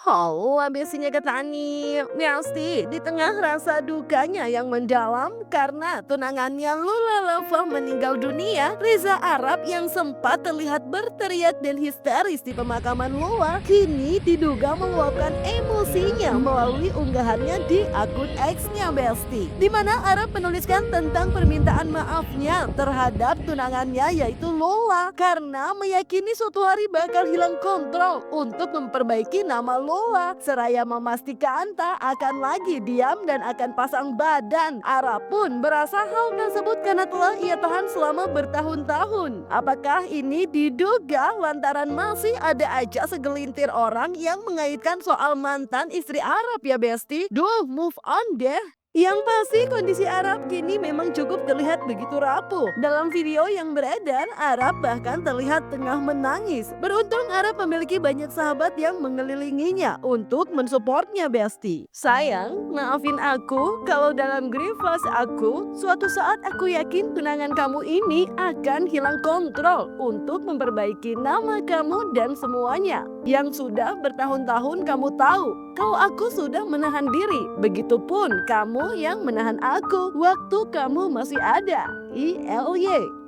Halo, ambisinya Ketani. Pasti di tengah rasa dukanya yang mendalam karena tunangannya Lula Lova meninggal dunia, Reza Arab yang sempat terlihat berteriak dan histeris di pemakaman Lula, kini diduga meluapkan emosinya melalui unggahannya di akun X-nya Besti. Di mana Arab menuliskan tentang permintaan maafnya terhadap tunangannya yaitu Lola karena meyakini suatu hari bakal hilang kontrol untuk memperbaiki nama Lola, seraya memastikan tak akan lagi diam dan akan pasang badan. Ara pun berasa hal tersebut karena telah ia tahan selama bertahun-tahun. Apakah ini diduga lantaran masih ada aja segelintir orang yang mengaitkan soal mantan istri Arab ya Besti? Duh, move on deh. Yang pasti kondisi Arab kini memang cukup terlihat begitu rapuh. Dalam video yang beredar, Arab bahkan terlihat tengah menangis. Beruntung Arab memiliki banyak sahabat yang mengelilinginya untuk mensupportnya Besti. Sayang, maafin aku kalau dalam grifas aku, suatu saat aku yakin tunangan kamu ini akan hilang kontrol untuk memperbaiki nama kamu dan semuanya. Yang sudah bertahun-tahun kamu tahu kalau aku sudah menahan diri, begitupun kamu yang menahan aku waktu kamu masih ada. ILY.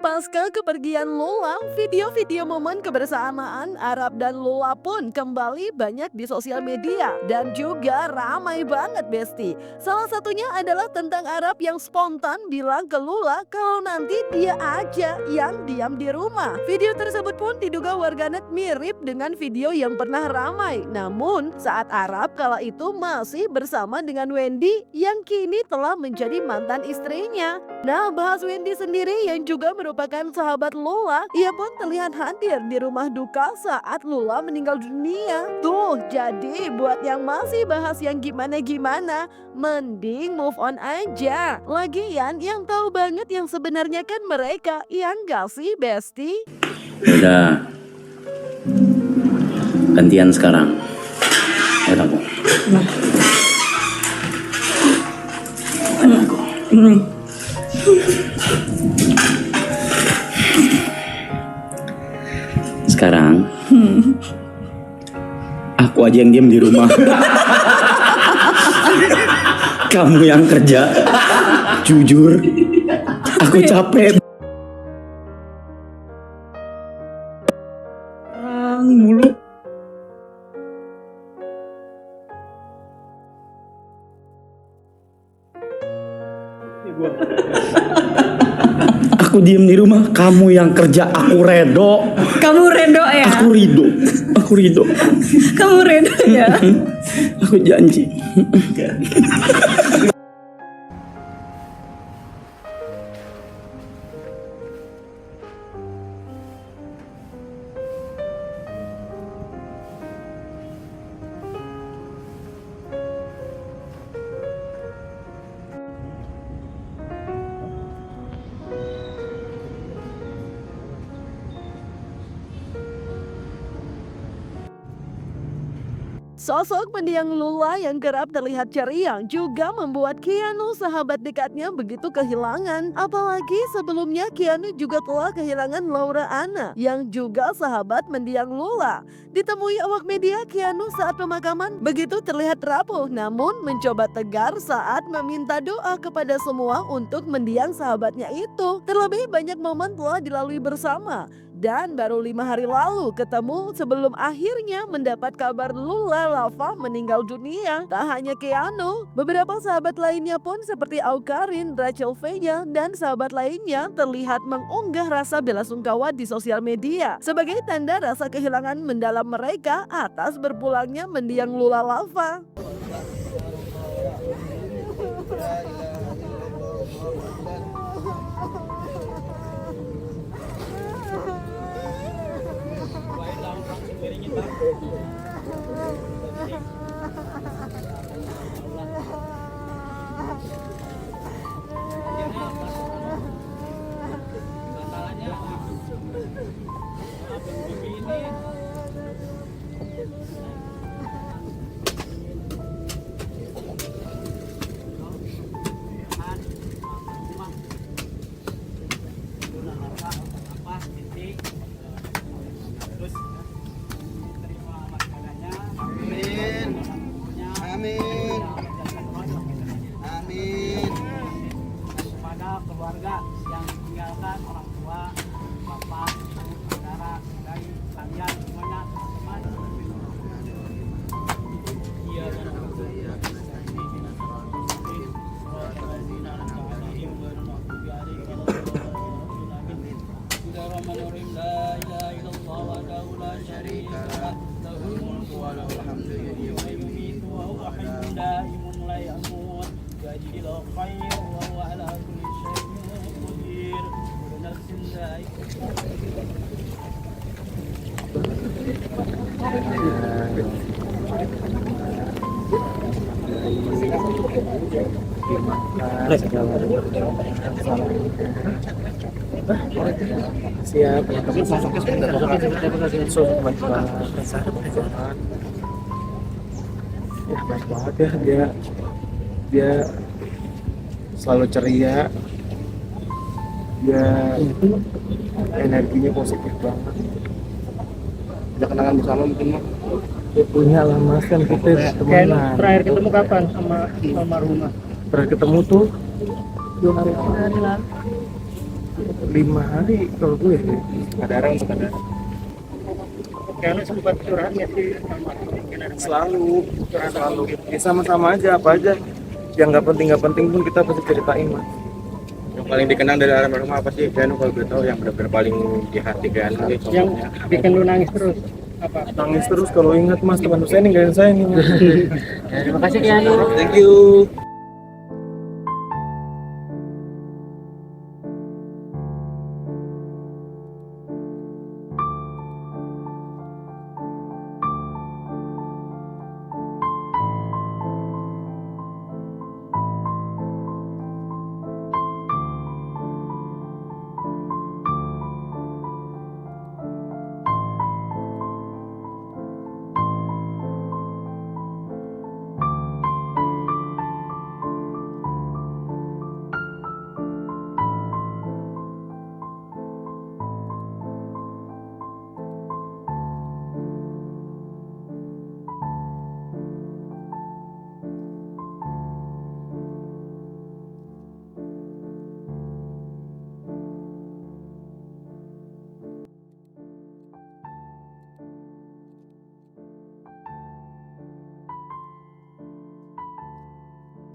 Pasca kepergian Lola, video-video momen kebersamaan Arab dan Lola pun kembali banyak di sosial media dan juga ramai banget Besti. Salah satunya adalah tentang Arab yang spontan bilang ke Lola kalau nanti dia aja yang diam di rumah. Video tersebut pun diduga warganet mirip dengan video yang pernah ramai. Namun saat Arab kala itu masih bersama dengan Wendy yang kini telah menjadi mantan istrinya. Nah, bahas Wendy sendiri yang juga merupakan sahabat Lola, ia pun terlihat hadir di rumah duka saat Lola meninggal dunia. Tuh, jadi buat yang masih bahas yang gimana-gimana, mending move on aja. Lagian yang tahu banget yang sebenarnya kan mereka, iya nggak sih Besti? Udah, gantian sekarang. Ayo aku. Sekarang aku aja yang diem di rumah. Kamu yang kerja. Jujur, aku capek. Orang mulu. Aku diem di rumah, kamu yang kerja, aku redo. Kamu redo ya? Aku rido. Kamu redo ya? Aku janji. Sosok mendiang Lula yang kerap terlihat ceria juga membuat Keanu sahabat dekatnya begitu kehilangan. Apalagi sebelumnya Keanu juga telah kehilangan Laura Anna yang juga sahabat mendiang Lula. Ditemui awak media, Keanu saat pemakaman begitu terlihat rapuh namun mencoba tegar saat meminta doa kepada semua untuk mendiang sahabatnya itu. Terlebih banyak momen telah dilalui bersama. Dan baru 5 hari lalu ketemu sebelum akhirnya mendapat kabar Lula Lava meninggal dunia. Tak hanya Keanu, beberapa sahabat lainnya pun seperti Aukarin, Rachel Vega, dan sahabat lainnya terlihat mengunggah rasa belasungkawa di sosial media sebagai tanda rasa kehilangan mendalam mereka atas berpulangnya mendiang Lula Lava. Amin. Amin. Kepada keluarga yang ditinggalkan orang tua, bapak, ibu, saudara, saudari, kalian semuanya, teman-teman. Siap, teman-teman. Sosoknya sebentar. Sosok baik banget. Ya baik banget ya, dia selalu ceria, dia energinya positif banget. Ada kenangan bersama mungkin mah? Ya punya lah mas, kan kita temenan. Terakhir ketemu kapan sama almarhumah? Terakhir ketemu tuh 2 hari lalu. 5 hari kalau gue ya. Kadang untuk kadang. Karena sempat curhat nggak sih sama Selalu ya sama-sama aja, apa aja yang nggak penting pun kita pasti ceritain mas. Yang paling dikenang dari almarhum apa sih Keanu, kalau gue tahu yang benar-benar paling di hati Keanu sih yang sosoknya. bikin lu nangis terus? Apa? Nangis terus kalau ingat mas, teman saya ninggalin saya nih mas. Terima kasih Keanu. Thank you.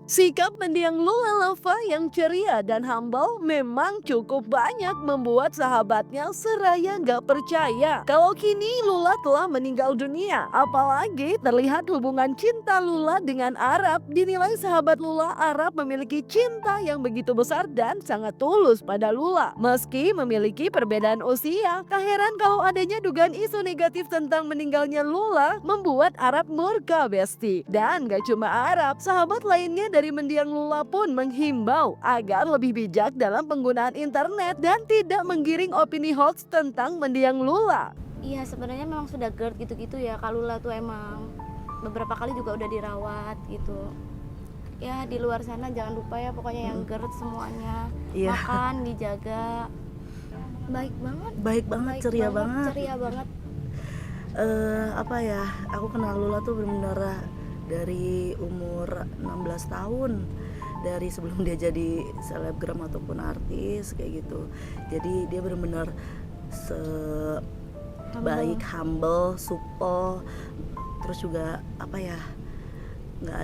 Sikap mendiang Lula Lava yang ceria dan humble memang cukup banyak membuat sahabatnya seraya gak percaya kalau kini Lula telah meninggal dunia. Apalagi terlihat hubungan cinta Lula dengan Arab. Dinilai sahabat Lula Arab memiliki cinta yang begitu besar dan sangat tulus pada Lula. Meski memiliki perbedaan usia, tak heran kalau adanya dugaan isu negatif tentang meninggalnya Lula membuat Arab murka besti. Dan gak cuma Arab, sahabat lainnya dari mendiang Lula pun menghimbau agar lebih bijak dalam penggunaan internet dan tidak menggiring opini hoax tentang mendiang Lula. Iya sebenarnya memang sudah GERD gitu-gitu ya Kak Lula tuh emang. beberapa kali juga udah dirawat gitu. Ya di luar sana jangan lupa ya pokoknya yang GERD semuanya. Iya. Makan dijaga. Baik banget. Baik banget, ceria banget. Ceria banget. Apa ya, aku kenal Lula tuh benar-benar dari umur 16 tahun, dari sebelum dia jadi selebgram ataupun artis kayak gitu. Jadi dia benar-benar baik, humble, supel, terus juga apa ya, nggak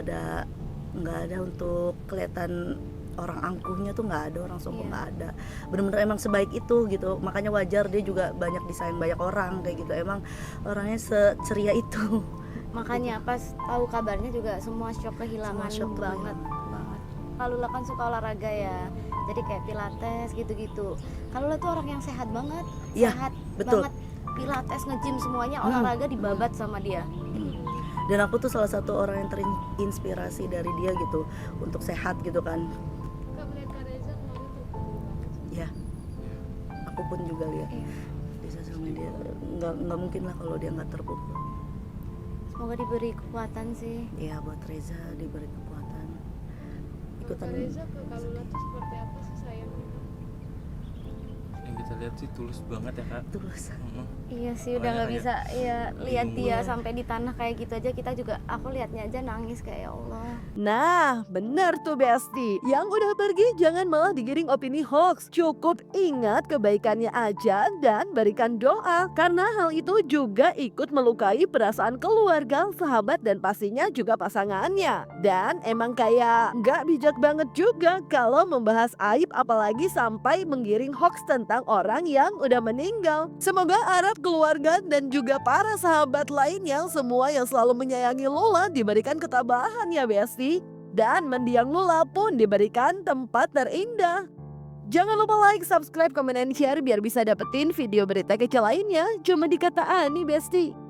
ada untuk kelihatan orang angkuhnya tuh, nggak ada, orang sombong nggak ada. Bener-bener emang sebaik itu gitu, makanya wajar dia juga banyak disayang banyak orang kayak gitu, emang orangnya seceria itu. Makanya pas tahu kabarnya juga semua shock kehilangan banget. Kalau Lula kan suka olahraga ya, jadi kayak pilates gitu-gitu. Kalau Lula tuh orang yang sehat banget, Iya, sehat betul. banget. Pilates, nge-gym semuanya olahraga dibabat sama dia. Dan aku tuh salah satu orang yang terinspirasi dari dia gitu untuk sehat gitu kan. Ya, aku pun juga lihat di sosial media, nggak mungkin lah kalau dia nggak terpukul. Semoga diberi kekuatan sih. Iya, buat Reza diberi kekuatan. Ikutan. Reza ke Kalula tuh seperti apa sih sayangnya? Yang kita lihat sih tulus banget ya kak. Tulus. Iya sih udah nggak bisa ya lihat dia sampai di tanah kayak gitu aja, kita juga, aku lihatnya aja nangis kayak ya Allah. Nah, benar tuh Besti. Yang udah pergi jangan malah digiring opini hoax. Cukup ingat kebaikannya aja dan berikan doa. Karena hal itu juga ikut melukai perasaan keluarga, sahabat, dan pastinya juga pasangannya. Dan emang kayak nggak bijak banget juga kalau membahas aib apalagi sampai menggiring hoax tentang orang yang udah meninggal. Semoga Arab, keluarga, dan juga para sahabat lainnya semua yang selalu menyayangi Lula diberikan ketabahan ya Besti. Dan mendiang Lula pun diberikan tempat terindah. Jangan lupa like, subscribe, komen, and share biar bisa dapetin video berita kece lainnya cuma di Kata Ani Besti.